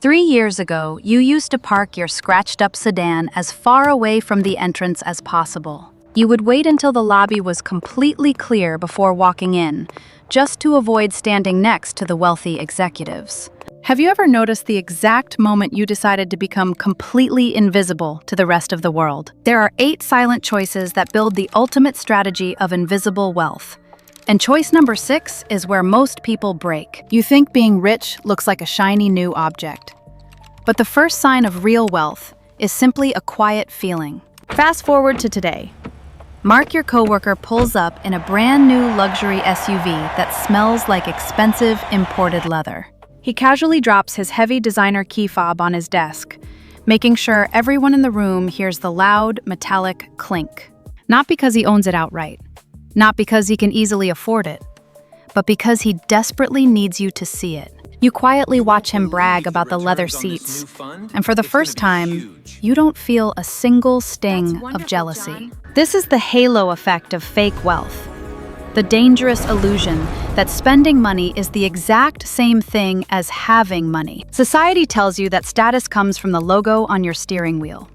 3 years ago, you used to park your scratched-up sedan as far away from the entrance as possible. You would wait until the lobby was completely clear before walking in, just to avoid standing next to the wealthy executives. Have you ever noticed the exact moment you decided to become completely invisible to the rest of the world? There are 8 silent choices that build the ultimate strategy of invisible wealth. And choice number 6 is where most people break. You think being rich looks like a shiny new object. But the first sign of real wealth is simply a quiet feeling. Fast forward to today. Mark, your coworker, pulls up in a brand new luxury SUV that smells like expensive imported leather. He casually drops his heavy designer key fob on his desk, making sure everyone in the room hears the loud, metallic clink. Not because he owns it outright. Not because he can easily afford it, but because he desperately needs you to see it. You quietly watch him brag about the leather seats, and for the first time, you don't feel a single sting of jealousy. This is the halo effect of fake wealth, the dangerous illusion that spending money is the exact same thing as having money. Society tells you that status comes from the logo on your steering wheel,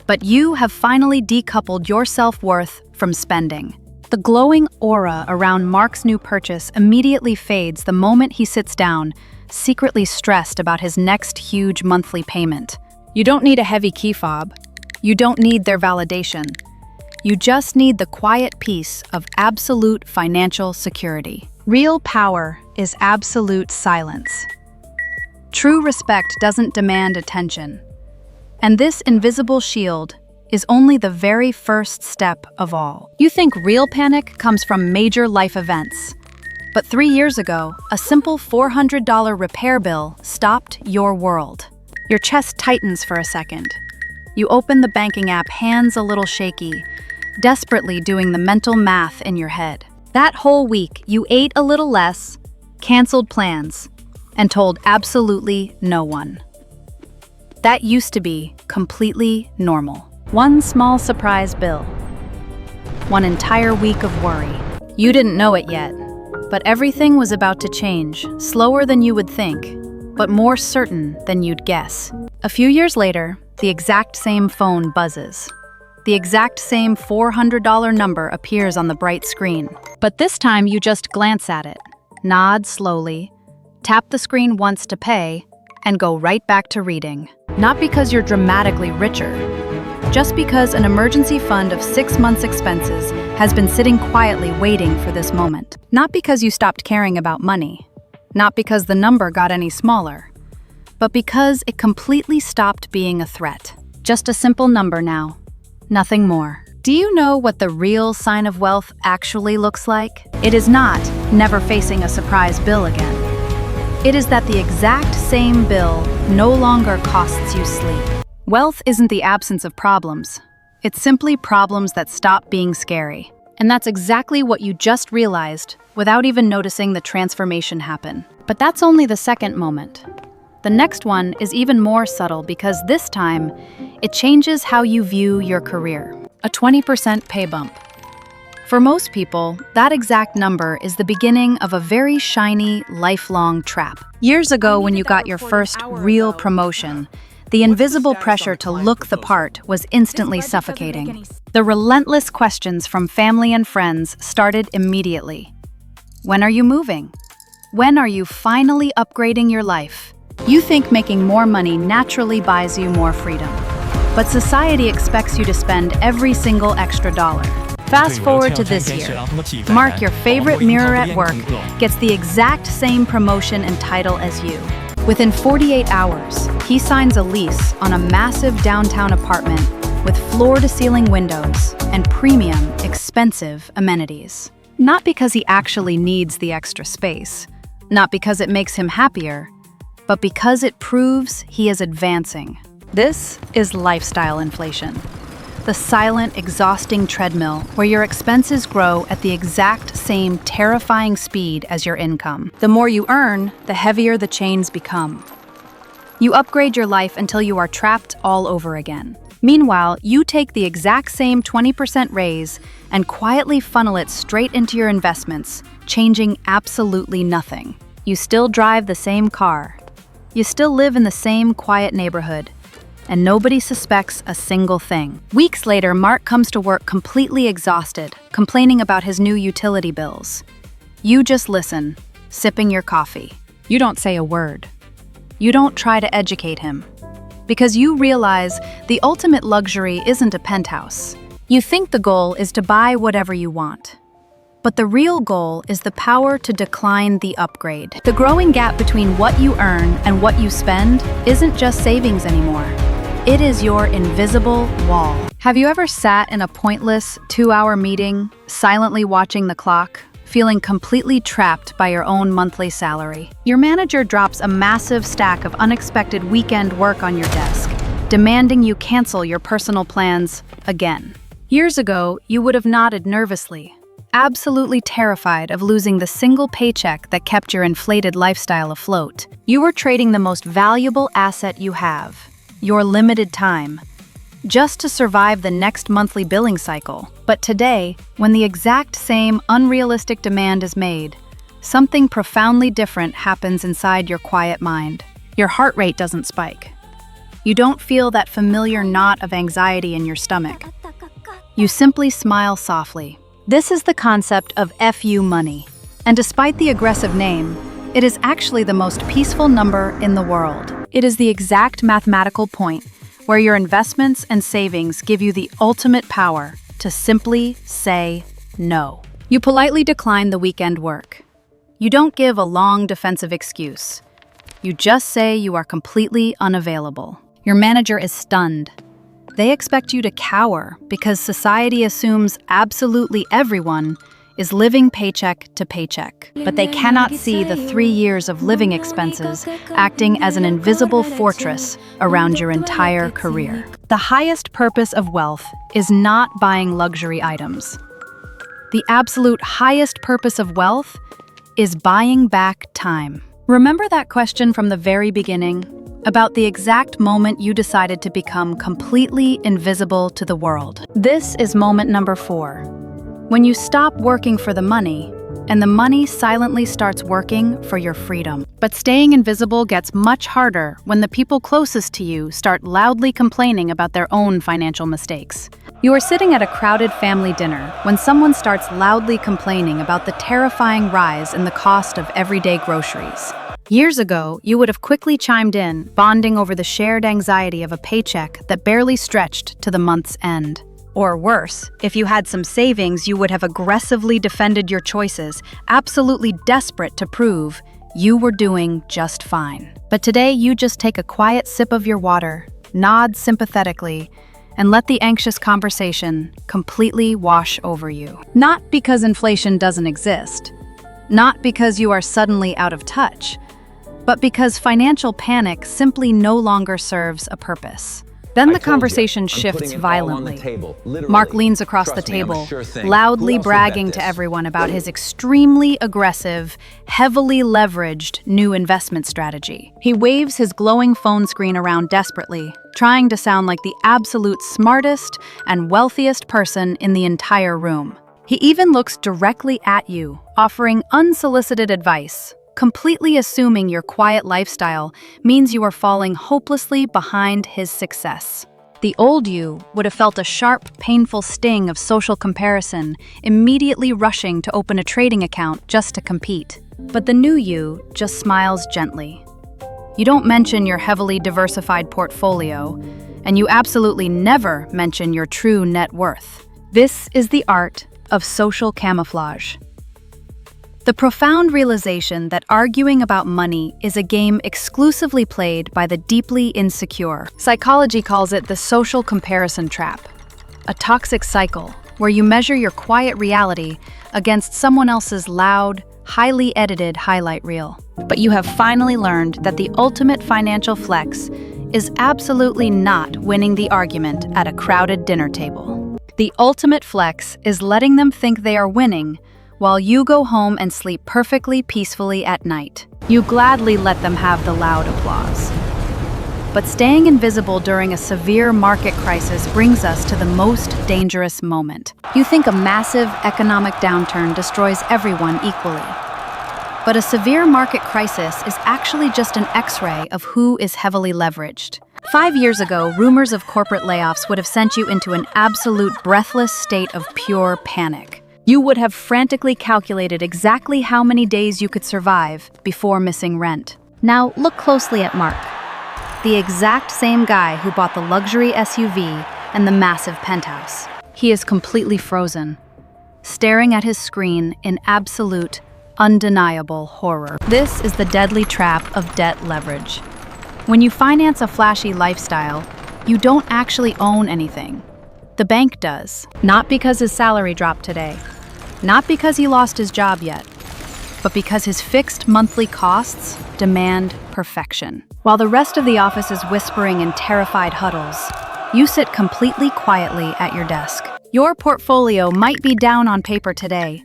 but you have finally decoupled your self-worth from spending. The glowing aura around Mark's new purchase immediately fades the moment he sits down, secretly stressed about his next huge monthly payment. You don't need a heavy key fob. You don't need their validation. You just need the quiet peace of absolute financial security. Real power is absolute silence. True respect doesn't demand attention. And this invisible shield is only the very first step of all. You think real panic comes from major life events. But 3 years ago, a simple $400 repair bill stopped your world. Your chest tightens for a second. You open the banking app, hands a little shaky, desperately doing the mental math in your head. That whole week, you ate a little less, canceled plans, and told absolutely no one. That used to be completely normal. One small surprise bill. One entire week of worry. You didn't know it yet, but everything was about to change, slower than you would think, but more certain than you'd guess. A few years later, the exact same phone buzzes. The exact same $400 number appears on the bright screen. But this time you just glance at it, nod slowly, tap the screen once to pay, and go right back to reading. Not because you're dramatically richer, just because an emergency fund of 6 months' expenses has been sitting quietly waiting for this moment. Not because you stopped caring about money, not because the number got any smaller, but because it completely stopped being a threat. Just a simple number now, nothing more. Do you know what the real sign of wealth actually looks like? It is not never facing a surprise bill again. It is that the exact same bill no longer costs you sleep. Wealth isn't the absence of problems. It's simply problems that stop being scary. And that's exactly what you just realized without even noticing the transformation happen. But that's only the second moment. The next one is even more subtle because this time, it changes how you view your career. A 20% pay bump. For most people, that exact number is the beginning of a very shiny, lifelong trap. Years ago, when you got your first real promotion, the invisible pressure to look the part was instantly suffocating. The relentless questions from family and friends started immediately. When are you moving? When are you finally upgrading your life? You think making more money naturally buys you more freedom. But society expects you to spend every single extra dollar. Fast forward to this year. Mark, your favorite mirror at work, gets the exact same promotion and title as you. Within 48 hours, he signs a lease on a massive downtown apartment with floor-to-ceiling windows and premium, expensive amenities. Not because he actually needs the extra space, not because it makes him happier, but because it proves he is advancing. This is lifestyle inflation. The silent, exhausting treadmill where your expenses grow at the exact same terrifying speed as your income. The more you earn, the heavier the chains become. You upgrade your life until you are trapped all over again. Meanwhile, you take the exact same 20% raise and quietly funnel it straight into your investments, changing absolutely nothing. You still drive the same car. You still live in the same quiet neighborhood, and nobody suspects a single thing. Weeks later, Mark comes to work completely exhausted, complaining about his new utility bills. You just listen, sipping your coffee. You don't say a word. You don't try to educate him, because you realize the ultimate luxury isn't a penthouse. You think the goal is to buy whatever you want. But the real goal is the power to decline the upgrade. The growing gap between what you earn and what you spend isn't just savings anymore. It is your invisible wall. Have you ever sat in a pointless 2-hour meeting, silently watching the clock, feeling completely trapped by your own monthly salary? Your manager drops a massive stack of unexpected weekend work on your desk, demanding you cancel your personal plans again. Years ago, you would have nodded nervously, absolutely terrified of losing the single paycheck that kept your inflated lifestyle afloat. You were trading the most valuable asset you have, your limited time, just to survive the next monthly billing cycle. But today, when the exact same unrealistic demand is made, something profoundly different happens inside your quiet mind. Your heart rate doesn't spike. You don't feel that familiar knot of anxiety in your stomach. You simply smile softly. This is the concept of FU money. And despite the aggressive name, it is actually the most peaceful number in the world. It is the exact mathematical point where your investments and savings give you the ultimate power to simply say no. You politely decline the weekend work. You don't give a long defensive excuse. You just say you are completely unavailable. Your manager is stunned. They expect you to cower because society assumes absolutely everyone is living paycheck to paycheck. But they cannot see the 3 years of living expenses acting as an invisible fortress around your entire career. The highest purpose of wealth is not buying luxury items. The absolute highest purpose of wealth is buying back time. Remember that question from the very beginning about the exact moment you decided to become completely invisible to the world? This is moment number 4. When you stop working for the money, and the money silently starts working for your freedom. But staying invisible gets much harder when the people closest to you start loudly complaining about their own financial mistakes. You are sitting at a crowded family dinner when someone starts loudly complaining about the terrifying rise in the cost of everyday groceries. Years ago, you would have quickly chimed in, bonding over the shared anxiety of a paycheck that barely stretched to the month's end. Or worse, if you had some savings, you would have aggressively defended your choices, absolutely desperate to prove you were doing just fine. But today, you just take a quiet sip of your water, nod sympathetically, and let the anxious conversation completely wash over you. Not because inflation doesn't exist, not because you are suddenly out of touch, but because financial panic simply no longer serves a purpose. Then the conversation shifts violently. Mark leans across the table, loudly bragging to everyone about his extremely aggressive, heavily leveraged new investment strategy. He waves his glowing phone screen around desperately, trying to sound like the absolute smartest and wealthiest person in the entire room. He even looks directly at you, offering unsolicited advice, completely assuming your quiet lifestyle means you are falling hopelessly behind his success. The old you would have felt a sharp, painful sting of social comparison, immediately rushing to open a trading account just to compete. But the new you just smiles gently. You don't mention your heavily diversified portfolio, and you absolutely never mention your true net worth. This is the art of social camouflage. The profound realization that arguing about money is a game exclusively played by the deeply insecure. Psychology calls it the social comparison trap, a toxic cycle where you measure your quiet reality against someone else's loud, highly edited highlight reel. But you have finally learned that the ultimate financial flex is absolutely not winning the argument at a crowded dinner table. The ultimate flex is letting them think they are winning while you go home and sleep perfectly peacefully at night. You gladly let them have the loud applause. But staying invisible during a severe market crisis brings us to the most dangerous moment. You think a massive economic downturn destroys everyone equally. But a severe market crisis is actually just an X-ray of who is heavily leveraged. 5 years ago, rumors of corporate layoffs would have sent you into an absolute breathless state of pure panic. You would have frantically calculated exactly how many days you could survive before missing rent. Now, look closely at Mark, the exact same guy who bought the luxury SUV and the massive penthouse. He is completely frozen, staring at his screen in absolute, undeniable horror. This is the deadly trap of debt leverage. When you finance a flashy lifestyle, you don't actually own anything. The bank does. Not because his salary dropped today, not because he lost his job yet, but because his fixed monthly costs demand perfection. While the rest of the office is whispering in terrified huddles, you sit completely quietly at your desk. Your portfolio might be down on paper today,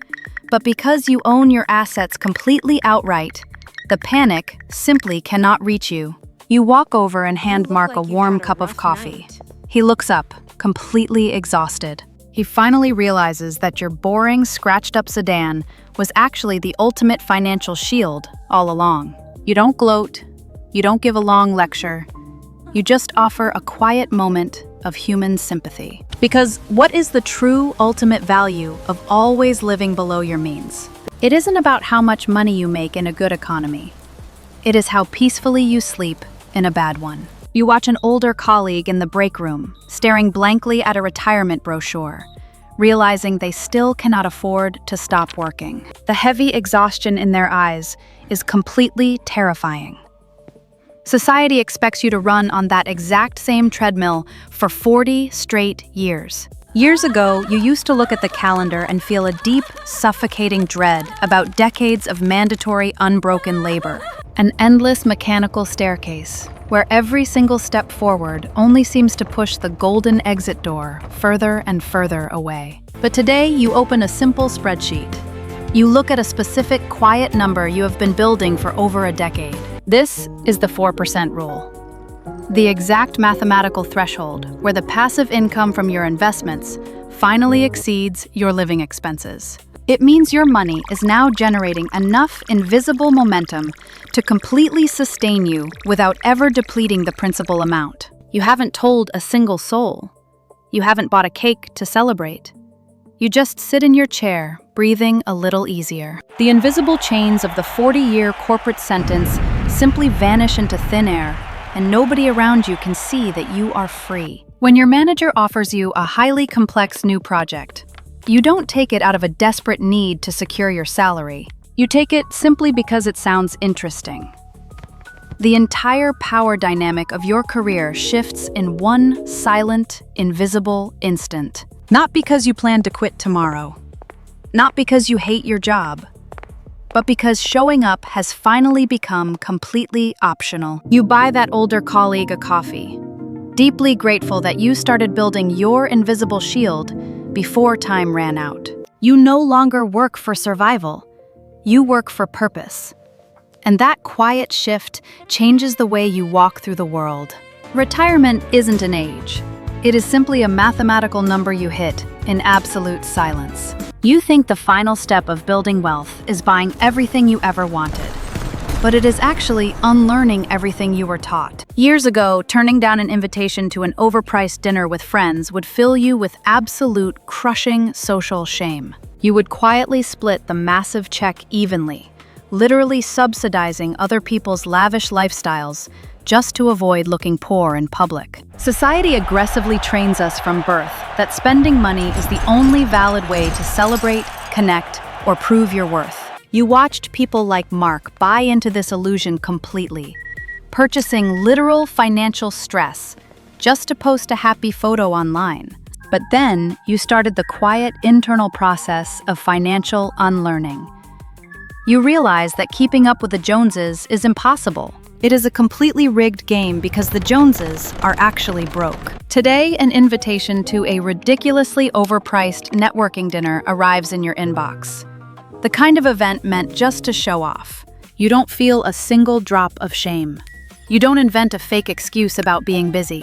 but because you own your assets completely outright, the panic simply cannot reach you. You walk over and hand Mark a warm cup of coffee. He looks up, completely exhausted. He finally realizes that your boring, scratched-up sedan was actually the ultimate financial shield all along. You don't gloat, you don't give a long lecture, you just offer a quiet moment of human sympathy. Because what is the true ultimate value of always living below your means? It isn't about how much money you make in a good economy. It is how peacefully you sleep in a bad one. You watch an older colleague in the break room, staring blankly at a retirement brochure, realizing they still cannot afford to stop working. The heavy exhaustion in their eyes is completely terrifying. Society expects you to run on that exact same treadmill for 40 straight years. Years ago, you used to look at the calendar and feel a deep, suffocating dread about decades of mandatory, unbroken labor. An endless mechanical staircase, where every single step forward only seems to push the golden exit door further and further away. But today, you open a simple spreadsheet. You look at a specific, quiet number you have been building for over a decade. This is the 4% rule. The exact mathematical threshold where the passive income from your investments finally exceeds your living expenses. It means your money is now generating enough invisible momentum to completely sustain you without ever depleting the principal amount. You haven't told a single soul. You haven't bought a cake to celebrate. You just sit in your chair, breathing a little easier. The invisible chains of the 40-year corporate sentence simply vanish into thin air, and nobody around you can see that you are free. When your manager offers you a highly complex new project, you don't take it out of a desperate need to secure your salary. You take it simply because it sounds interesting. The entire power dynamic of your career shifts in one silent, invisible instant. Not because you plan to quit tomorrow. Not because you hate your job. But because showing up has finally become completely optional. You buy that older colleague a coffee, deeply grateful that you started building your invisible shield before time ran out. You no longer work for survival. You work for purpose. And that quiet shift changes the way you walk through the world. Retirement isn't an age. It is simply a mathematical number you hit in absolute silence. You think the final step of building wealth is buying everything you ever wanted. But it is actually unlearning everything you were taught. Years ago, turning down an invitation to an overpriced dinner with friends would fill you with absolute, crushing social shame. You would quietly split the massive check evenly, literally subsidizing other people's lavish lifestyles just to avoid looking poor in public. Society aggressively trains us from birth that spending money is the only valid way to celebrate, connect, or prove your worth. You watched people like Mark buy into this illusion completely, purchasing literal financial stress just to post a happy photo online. But then you started the quiet internal process of financial unlearning. You realize that keeping up with the Joneses is impossible. It is a completely rigged game because the Joneses are actually broke. Today, an invitation to a ridiculously overpriced networking dinner arrives in your inbox. The kind of event meant just to show off. You don't feel a single drop of shame. You don't invent a fake excuse about being busy.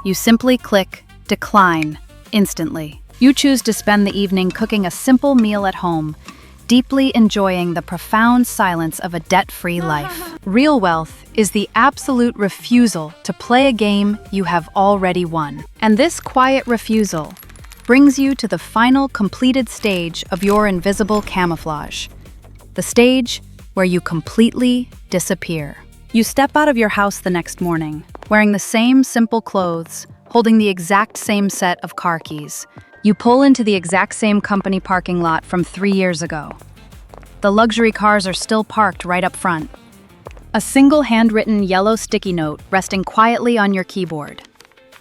You simply click decline instantly. You choose to spend the evening cooking a simple meal at home, deeply enjoying the profound silence of a debt-free life. Real wealth is the absolute refusal to play a game you have already won. And this quiet refusal brings you to the final completed stage of your invisible camouflage. The stage where you completely disappear. You step out of your house the next morning, wearing the same simple clothes, holding the exact same set of car keys. You pull into the exact same company parking lot from 3 years ago. The luxury cars are still parked right up front. A single handwritten yellow sticky note resting quietly on your keyboard.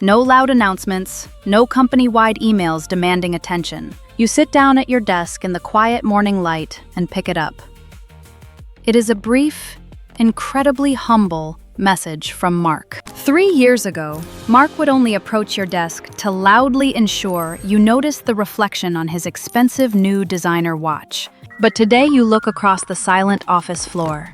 No loud announcements, no company-wide emails demanding attention. You sit down at your desk in the quiet morning light and pick it up. It is a brief, incredibly humble message from Mark. 3 years ago, Mark would only approach your desk to loudly ensure you noticed the reflection on his expensive new designer watch. But today you look across the silent office floor.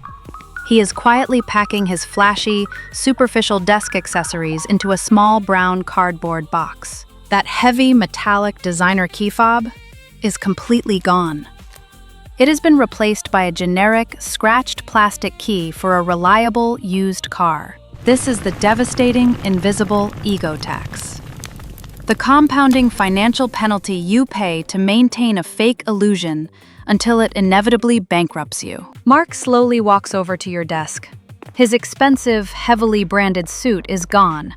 He is quietly packing his flashy, superficial desk accessories into a small brown cardboard box. That heavy metallic designer key fob is completely gone. It has been replaced by a generic, scratched plastic key for a reliable, used car. This is the devastating, invisible ego tax. The compounding financial penalty you pay to maintain a fake illusion until it inevitably bankrupts you. Mark slowly walks over to your desk. His expensive, heavily branded suit is gone,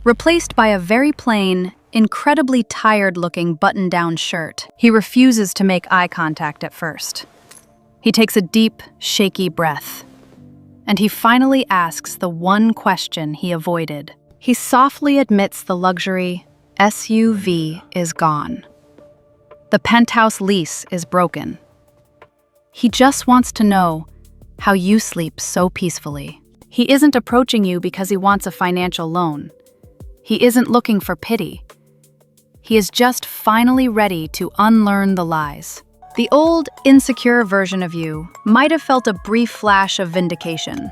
replaced by a very plain, incredibly tired-looking button-down shirt. He refuses to make eye contact at first. He takes a deep, shaky breath. And he finally asks the one question he avoided. He softly admits the luxury SUV is gone. The penthouse lease is broken. He just wants to know how you sleep so peacefully. He isn't approaching you because he wants a financial loan. He isn't looking for pity. He is just finally ready to unlearn the lies. The old, insecure version of you might have felt a brief flash of vindication,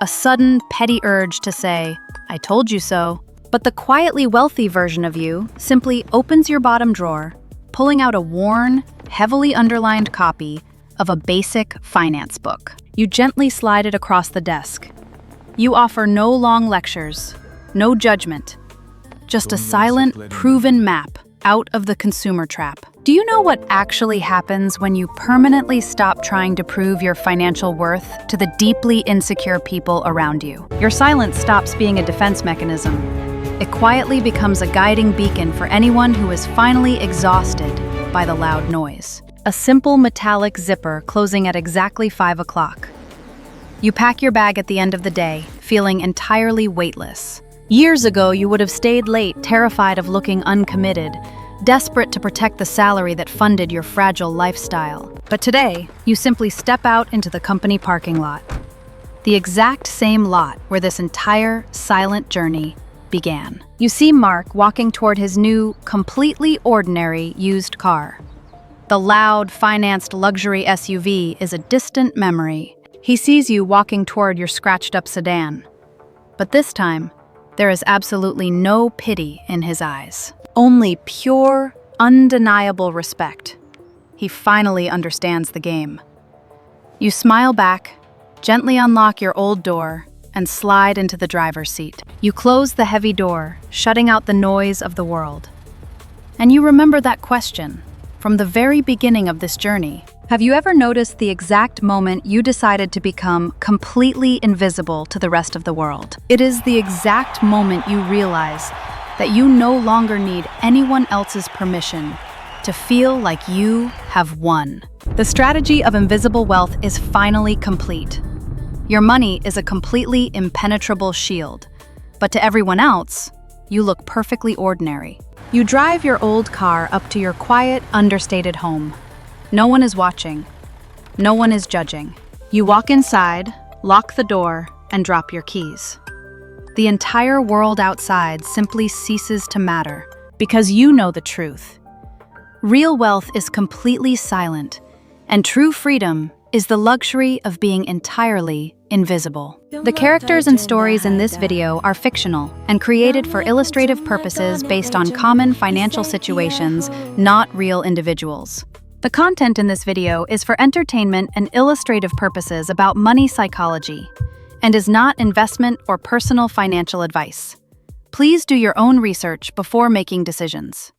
a sudden, petty urge to say, "I told you so." But the quietly wealthy version of you simply opens your bottom drawer, pulling out a worn, heavily underlined copy of a basic finance book. You gently slide it across the desk. You offer no long lectures, no judgment, just a silent, proven map out of the consumer trap. Do you know what actually happens when you permanently stop trying to prove your financial worth to the deeply insecure people around you? Your silence stops being a defense mechanism. It quietly becomes a guiding beacon for anyone who is finally exhausted by the loud noise. A simple metallic zipper closing at exactly 5 o'clock. You pack your bag at the end of the day, feeling entirely weightless. Years ago, you would have stayed late, terrified of looking uncommitted, desperate to protect the salary that funded your fragile lifestyle. But today, you simply step out into the company parking lot. The exact same lot where this entire silent journey began. You see Mark walking toward his new, completely ordinary used car. The loud, financed luxury SUV is a distant memory. He sees you walking toward your scratched-up sedan. But this time, there is absolutely no pity in his eyes. Only pure, undeniable respect. He finally understands the game. You smile back, gently unlock your old door, and slide into the driver's seat. You close the heavy door, shutting out the noise of the world. And you remember that question from the very beginning of this journey. Have you ever noticed the exact moment you decided to become completely invisible to the rest of the world? It is the exact moment you realize that you no longer need anyone else's permission to feel like you have won. The strategy of invisible wealth is finally complete. Your money is a completely impenetrable shield, but to everyone else, you look perfectly ordinary. You drive your old car up to your quiet, understated home. No one is watching. No one is judging. You walk inside, lock the door, and drop your keys. The entire world outside simply ceases to matter because you know the truth. Real wealth is completely silent, and true freedom is the luxury of being entirely invisible. The characters and stories in this video are fictional and created for illustrative purposes based on common financial situations, not real individuals. The content in this video is for entertainment and illustrative purposes about money psychology and is not investment or personal financial advice. Please do your own research before making decisions.